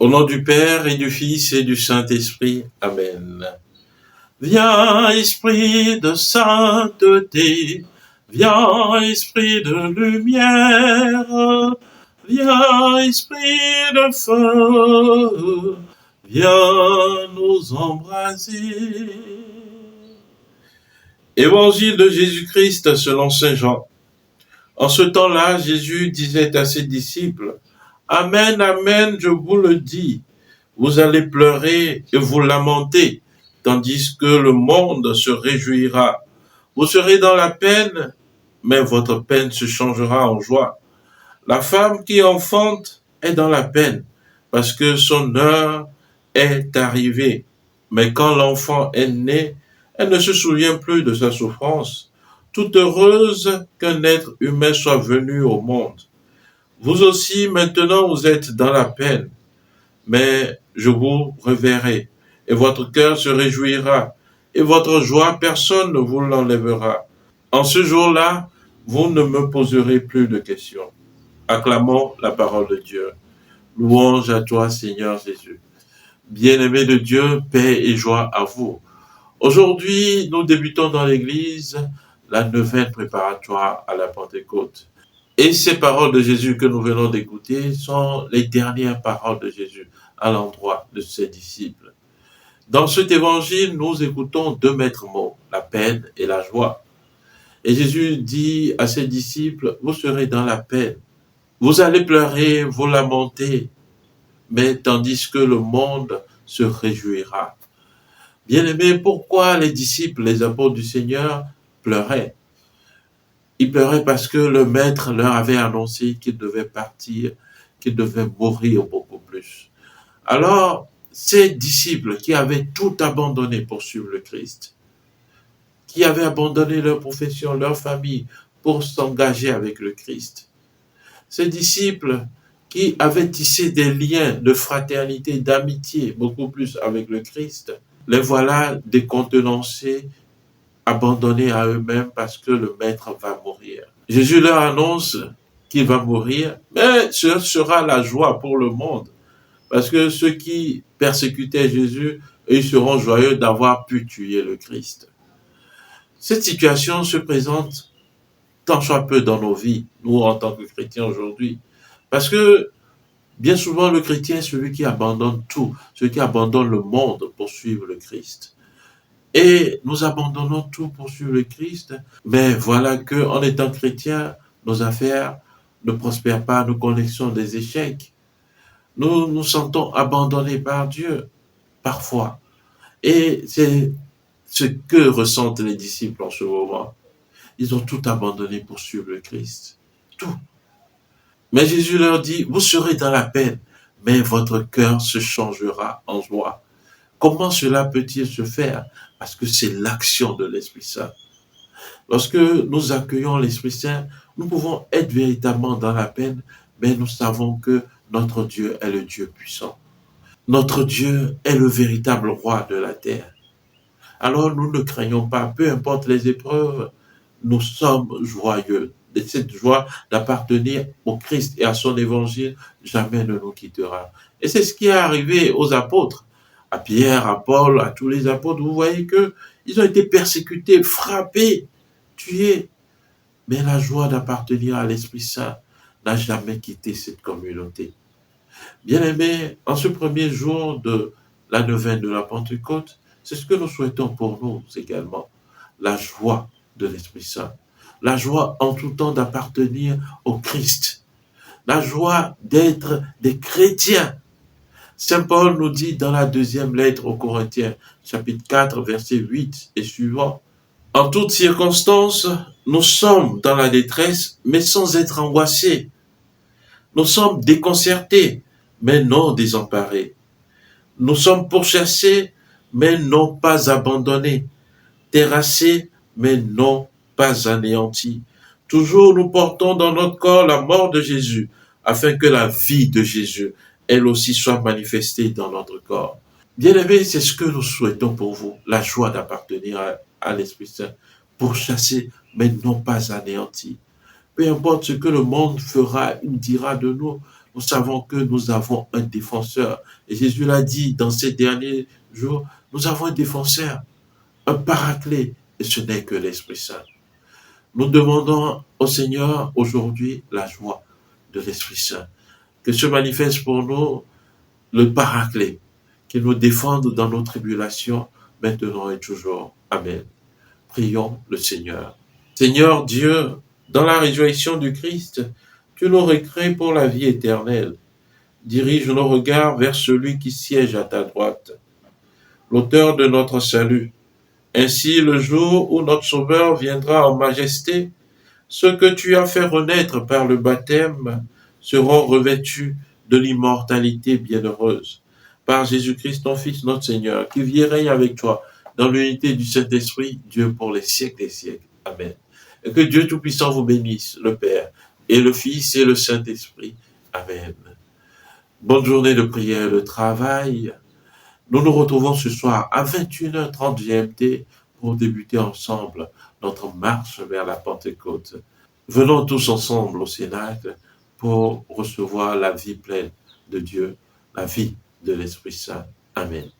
Au nom du Père et du Fils et du Saint-Esprit. Amen. Viens, Esprit de sainteté, viens, Esprit de lumière, viens, Esprit de feu, viens nous embraser. Évangile de Jésus-Christ selon saint Jean. En ce temps-là, Jésus disait à ses disciples, « Amen, amen, je vous le dis, vous allez pleurer et vous lamenter, tandis que le monde se réjouira. Vous serez dans la peine, mais votre peine se changera en joie. La femme qui enfante est dans la peine, parce que son heure est arrivée. Mais quand l'enfant est né, elle ne se souvient plus de sa souffrance, toute heureuse qu'un être humain soit venu au monde. Vous aussi, maintenant, vous êtes dans la peine, mais je vous reverrai, et votre cœur se réjouira, et votre joie, personne ne vous l'enlèvera. En ce jour-là, vous ne me poserez plus de questions. Acclamons la parole de Dieu. Louange à toi, Seigneur Jésus. Bien-aimés de Dieu, paix et joie à vous. Aujourd'hui, nous débutons dans l'Église la neuvaine préparatoire à la Pentecôte. Et ces paroles de Jésus que nous venons d'écouter sont les dernières paroles de Jésus à l'endroit de ses disciples. Dans cet évangile, nous écoutons deux maîtres mots, la peine et la joie. Et Jésus dit à ses disciples, vous serez dans la peine. Vous allez pleurer, vous lamenter, mais tandis que le monde se réjouira. Bien-aimés, pourquoi les disciples, les apôtres du Seigneur pleuraient? Ils pleuraient parce que le Maître leur avait annoncé qu'il devait partir, qu'il devait mourir beaucoup plus. Alors, ces disciples qui avaient tout abandonné pour suivre le Christ, qui avaient abandonné leur profession, leur famille, pour s'engager avec le Christ, ces disciples qui avaient tissé des liens de fraternité, d'amitié, beaucoup plus avec le Christ, les voilà décontenancés, abandonnés à eux-mêmes parce que le Maître va mourir. Jésus leur annonce qu'il va mourir, mais ce sera la joie pour le monde. Parce que ceux qui persécutaient Jésus, ils seront joyeux d'avoir pu tuer le Christ. Cette situation se présente tant soit peu dans nos vies, nous en tant que chrétiens aujourd'hui. Parce que bien souvent, le chrétien est celui qui abandonne tout, celui qui abandonne le monde pour suivre le Christ. Et nous abandonnons tout pour suivre le Christ, mais voilà qu'en étant chrétien, nos affaires ne prospèrent pas, nous connaissons des échecs. Nous nous sentons abandonnés par Dieu, parfois. Et c'est ce que ressentent les disciples en ce moment. Ils ont tout abandonné pour suivre le Christ. Tout. Mais Jésus leur dit, vous serez dans la peine, mais votre cœur se changera en joie. Comment cela peut-il se faire? Parce que c'est l'action de l'Esprit Saint. Lorsque nous accueillons l'Esprit Saint, nous pouvons être véritablement dans la peine, mais nous savons que notre Dieu est le Dieu puissant. Notre Dieu est le véritable roi de la terre. Alors nous ne craignons pas, peu importe les épreuves, nous sommes joyeux. Et cette joie d'appartenir au Christ et à son évangile jamais ne nous quittera. Et c'est ce qui est arrivé aux apôtres, à Pierre, à Paul, à tous les apôtres. Vous voyez qu'ils ont été persécutés, frappés, tués. Mais la joie d'appartenir à l'Esprit Saint n'a jamais quitté cette communauté. Bien-aimés, en ce premier jour de la neuvaine de la Pentecôte, c'est ce que nous souhaitons pour nous également. La joie de l'Esprit Saint. La joie en tout temps d'appartenir au Christ. La joie d'être des chrétiens. Saint Paul nous dit dans la deuxième lettre aux Corinthiens, chapitre 4, verset 8 et suivant, « En toutes circonstances, nous sommes dans la détresse, mais sans être angoissés. Nous sommes déconcertés, mais non désemparés. Nous sommes pourchassés, mais non pas abandonnés. Terrassés, mais non pas anéantis. Toujours nous portons dans notre corps la mort de Jésus, afin que la vie de Jésus, elle aussi, soit manifestée dans notre corps. » Bien-aimés, c'est ce que nous souhaitons pour vous, la joie d'appartenir à l'Esprit Saint, pourchassés, mais non pas anéantis. Peu importe ce que le monde fera, il dira de nous, nous savons que nous avons un défenseur. Et Jésus l'a dit dans ces derniers jours, nous avons un défenseur, un paraclet, et ce n'est que l'Esprit Saint. Nous demandons au Seigneur aujourd'hui la joie de l'Esprit Saint, que se manifeste pour nous le paraclet, qu'il nous défende dans nos tribulations, maintenant et toujours. Amen. Prions le Seigneur. Seigneur Dieu, dans la résurrection du Christ, tu nous recrées pour la vie éternelle. Dirige nos regards vers celui qui siège à ta droite, l'auteur de notre salut. Ainsi, le jour où notre Sauveur viendra en majesté, ceux que tu as fait renaître par le baptême seront revêtus de l'immortalité bienheureuse. Par Jésus-Christ, ton Fils, notre Seigneur, qui vit et règne avec toi dans l'unité du Saint-Esprit, Dieu pour les siècles des siècles. Amen. Et que Dieu Tout-Puissant vous bénisse, le Père, et le Fils, et le Saint-Esprit. Amen. Bonne journée de prière et de travail. Nous nous retrouvons ce soir à 21h30 GMT pour débuter ensemble notre marche vers la Pentecôte. Venons tous ensemble au Cénacle pour recevoir la vie pleine de Dieu, la vie de l'Esprit Saint. Amen.